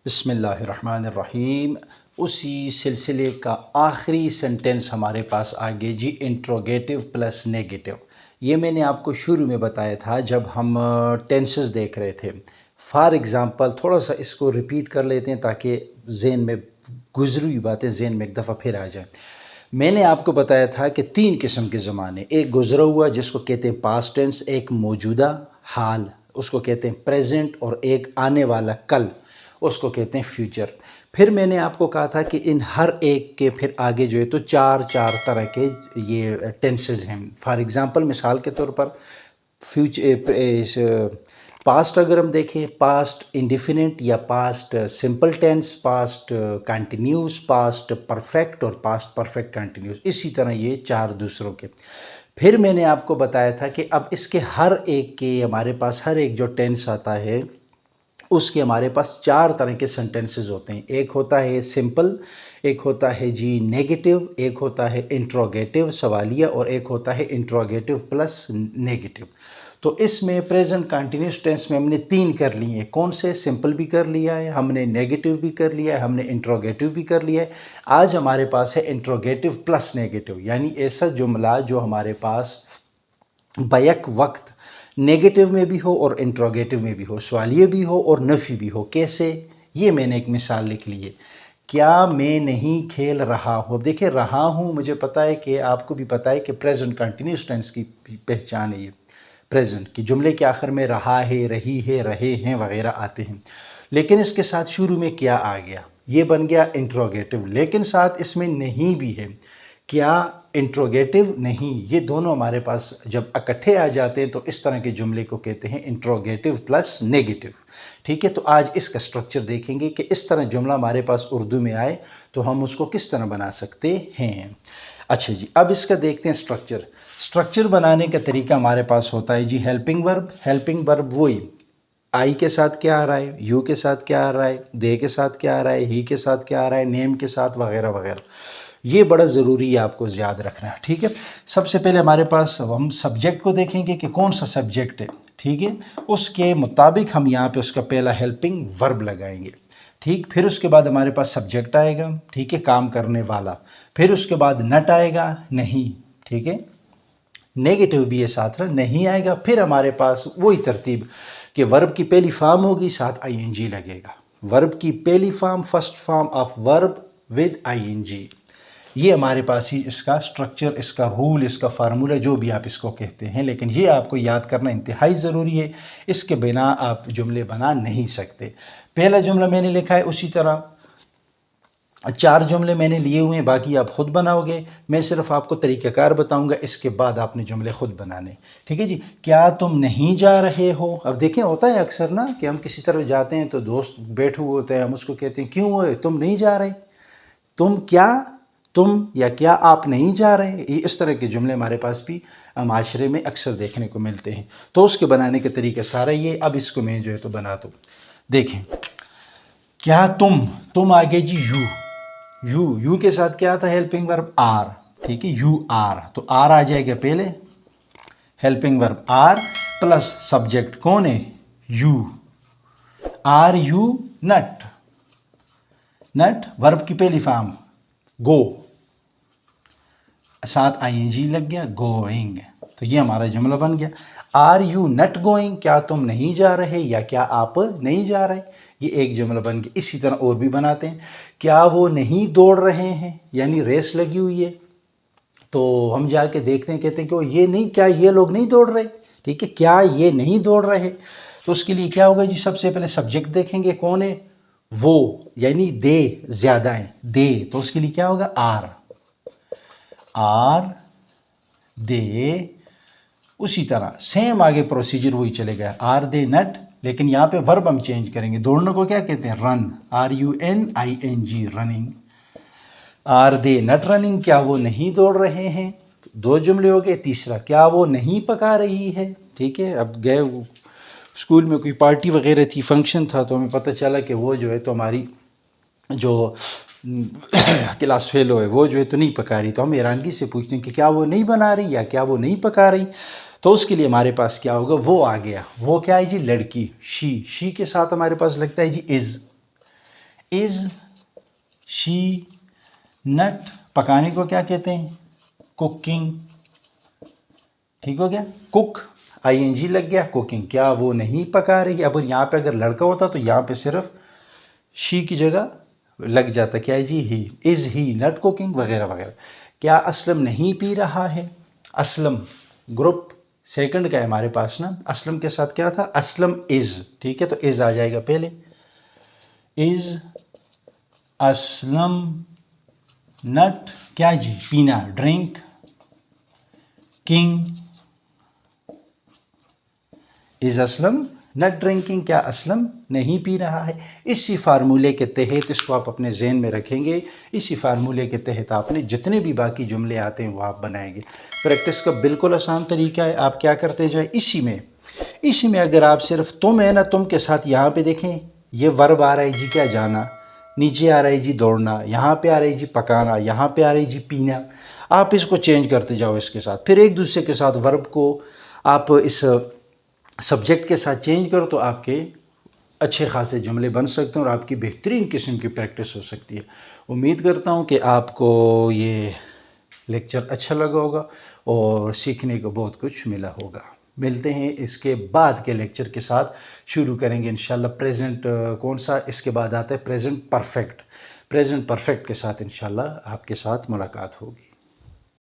बिस्मिल्लाहिर्रहमानिर्रहीम। उसी सिलसिले का आखिरी सेंटेंस हमारे पास आगे जी, इंट्रोगेटिव प्लस नेगेटिव। ये मैंने आपको शुरू में बताया था जब हम टेंसेस देख रहे थे। फॉर एग्ज़ाम्पल थोड़ा सा इसको रिपीट कर लेते हैं ताकि जहन में गुजरी हुई बातें जहन में एक दफ़ा फिर आ जाए। मैंने आपको बताया था कि 3 किस्म के ज़माने, एक गुज़रा हुआ जिसको कहते हैं पास्ट टेंस, एक मौजूदा हाल उसको कहते हैं प्रेजेंट, और एक आने वाला कल उसको कहते हैं फ्यूचर। फिर मैंने आपको कहा था कि इन हर एक के फिर आगे जो है तो चार चार तरह के ये टेंसेस हैं। फॉर एग्ज़ाम्पल मिसाल के तौर पर फ्यूचर पास्ट अगर हम देखें, पास्ट इंडिफिनिट या past simple tense, past continuous, past perfect और पास्ट परफेक्ट कंटिन्यूस, इसी तरह ये चार दूसरों के। फिर मैंने आपको बताया था कि अब इसके हर एक के हमारे पास हर एक जो टेंस आता है उसके हमारे पास चार तरह के सेंटेंसेस होते हैं। एक होता है सिंपल, एक होता है जी नेगेटिव, एक होता है इंट्रोगेटिव सवालिया, और एक होता है इंट्रोगेटिव प्लस नेगेटिव। तो इसमें प्रेजेंट कंटिन्यूस टेंस में हमने 3 कर लिए हैं। कौन से? सिंपल भी कर लिया है हमने, नेगेटिव भी कर लिया है हमने, इंट्रोगेटिव भी कर लिया है। आज हमारे पास है इंट्रोगेटिव प्लस नेगेटिव, यानी ऐसा जुमला जो हमारे पास बैक वक्त नेगेटिव में भी हो और इंट्रोगेटिव में भी हो, सवालिया भी हो और नफ़ी भी हो। कैसे? ये मैंने एक मिसाल लिख ली है। क्या मैं नहीं खेल रहा हूँ? देखिए, रहा हूँ मुझे पता है कि आपको भी पता है कि प्रेजेंट कंटिन्यूस टेंस की पहचान है ये। प्रेजेंट की जुमले के आखिर में रहा है, रही है, रहे हैं वगैरह आते हैं, लेकिन इसके साथ शुरू में क्या आ गया? ये बन गया इंट्रोगेटिव, लेकिन साथ इसमें नहीं भी है। क्या? इंट्रोगेटिव नहीं। ये दोनों हमारे पास जब इकट्ठे आ जाते हैं तो इस तरह के जुमले को कहते हैं इंट्रोगेटिव प्लस नेगेटिव। ठीक है, तो आज इसका स्ट्रक्चर देखेंगे कि इस तरह जुमला हमारे पास उर्दू में आए तो हम उसको किस तरह बना सकते हैं। अच्छा जी, अब इसका देखते हैं स्ट्रक्चर। स्ट्रक्चर बनाने का तरीका हमारे पास होता है जी हेल्पिंग वर्ब। हेल्पिंग वर्ब वही आई के साथ क्या आ रहा है, यू के साथ क्या आ रहा है, दे के साथ क्या आ रहा है, ही के साथ क्या आ रहा है, नेम के साथ वगैरह वगैरह। ये बड़ा ज़रूरी है आपको याद रखना है। ठीक है, सबसे पहले हमारे पास हम सब्जेक्ट को देखेंगे कि कौन सा सब्जेक्ट है। ठीक है, उसके मुताबिक हम यहाँ पे उसका पहला हेल्पिंग वर्ब लगाएंगे। ठीक, फिर उसके बाद हमारे पास सब्जेक्ट आएगा, ठीक है, काम करने वाला। फिर उसके बाद नट आएगा, नहीं। ठीक है, नेगेटिव भी है साथ में, नहीं आएगा। फिर हमारे पास वही तरतीब कि वर्ब की पहली फॉर्म होगी, साथ आईएनजी लगेगा। वर्ब की पहली form, first form of verb with ING. ये हमारे पास ही इसका स्ट्रक्चर, इसका रूल, इसका फार्मूला, जो भी आप इसको कहते हैं, लेकिन ये आपको याद करना इंतहाई ज़रूरी है। इसके बिना आप जुमले बना नहीं सकते। पहला जुमला मैंने लिखा है, उसी तरह 4 जुमले मैंने लिए हुए हैं, बाकी आप ख़ुद बनाओगे। मैं सिर्फ आपको तरीक़ाकार बताऊंगा, इसके बाद आपने जुमले ख़ुद बनाने। ठीक है जी। क्या तुम नहीं जा रहे हो? अब देखें, होता है अक्सर ना कि हम किसी तरफ जाते हैं तो दोस्त बैठे हुए होते हैं, हम उसको कहते हैं क्यों हुए तुम नहीं जा रहे? तुम क्या, तुम या क्या आप नहीं जा रहे? ये इस तरह के जुमले हमारे पास भी माशरे में अक्सर देखने को मिलते हैं। तो उसके बनाने का तरीका सारा ये। अब इसको मैं जो है तो बना दूँ। देखें, क्या तुम आगे जी यू के साथ क्या था? Helping verb are. ठीक है, यू आर, तो आर आ जाएगा पहले, helping verb are plus subject कौन है? You. Are you not, not verb की पहली फॉर्म गो, साथ आईएनजी लग गया, गोइंग। तो ये हमारा जुमला बन गया। Are you not going? क्या तुम नहीं जा रहे या क्या आप नहीं जा रहे? ये एक जुमला बन गया। इसी तरह और भी बनाते हैं। क्या वो नहीं दौड़ रहे हैं? यानी रेस लगी हुई है, तो हम जाके देखते हैं, कहते हैं कि वो ये नहीं, क्या ये लोग नहीं दौड़ रहे? ठीक है, क्या ये नहीं दौड़ रहे? तो उसके लिए क्या होगा जी? सबसे पहले सब्जेक्ट देखेंगे, कौन है? वो, यानी दे ज़्यादा है, दे। तो उसके लिए क्या होगा? Are, are they. उसी तरह सेम आगे प्रोसीजर वही चलेगा, आर दे नट, लेकिन यहाँ पे वर्ब हम चेंज करेंगे। दौड़ने को क्या कहते हैं? Run, RUNING, running. Are they not running? क्या वो नहीं दौड़ रहे हैं? 2 जुमले हो गए। तीसरा, क्या वो नहीं पका रही है? ठीक है, अब गए स्कूल में कोई पार्टी वगैरह थी, फंक्शन था, तो हमें पता चला कि वो जो है तो हमारी जो क्लास फेलो है वो जो है तो नहीं पका रही। तो हम हैरानगी से पूछते हैं कि क्या वो नहीं बना रही या क्या वो नहीं पका रही? तो उसके लिए हमारे पास क्या होगा? वो आ गया। वो क्या है जी? लड़की, शी के साथ हमारे पास लगता है जी इज़। इज़ शी नट, पकाने को क्या कहते हैं? कुकिंग। ठीक हो गया, कुक आईएनजी लग गया, कुकिंग, क्या वो नहीं पका रही? अब यहाँ पे अगर लड़का होता तो यहाँ पे सिर्फ शी की जगह लग जाता, क्या है जी? ही। इज़ ही नट कुकिंग वगैरह वगैरह। क्या असलम नहीं पी रहा है? असलम ग्रुप सेकंड का है हमारे पास ना, असलम के साथ क्या था? असलम इज़। ठीक है, तो इज़ आ जाएगा पहले। इज़ असलम नट, क्या जी? पीना, drinking. Is Aslam not drinking, क्या असलम नहीं पी रहा है? इसी फार्मूले के तहत, इसको आप अपने जहन में रखेंगे, इसी फार्मूले के तहत आपने जितने भी बाकी जुमले आते हैं वो आप बनाएंगे। प्रैक्टिस का बिल्कुल आसान तरीका है, आप क्या करते जाए, इसी में अगर आप सिर्फ तुम है ना, तुम के साथ यहाँ पे देखें ये वर्ब आ रहा है जी, क्या? जाना। नीचे आ रहा है जी दौड़ना, यहाँ पे आ रहा है जी पकाना, यहाँ पे आ रही है जी पीना। आप इसको चेंज करते जाओ इसके साथ, फिर एक दूसरे के साथ वर्ब को आप इस सब्जेक्ट के साथ चेंज करो तो आपके अच्छे खासे जुमले बन सकते हैं और आपकी बेहतरीन किस्म की प्रैक्टिस हो सकती है। उम्मीद करता हूँ कि आपको ये लेक्चर अच्छा लगा होगा और सीखने को बहुत कुछ मिला होगा। मिलते हैं इसके बाद के लेक्चर के साथ, शुरू करेंगे इंशाल्लाह प्रेजेंट कौन सा, इसके बाद आता है प्रेजेंट परफेक्ट। प्रेजेंट परफेक्ट के साथ इंशाल्लाह आपके साथ मुलाकात होगी।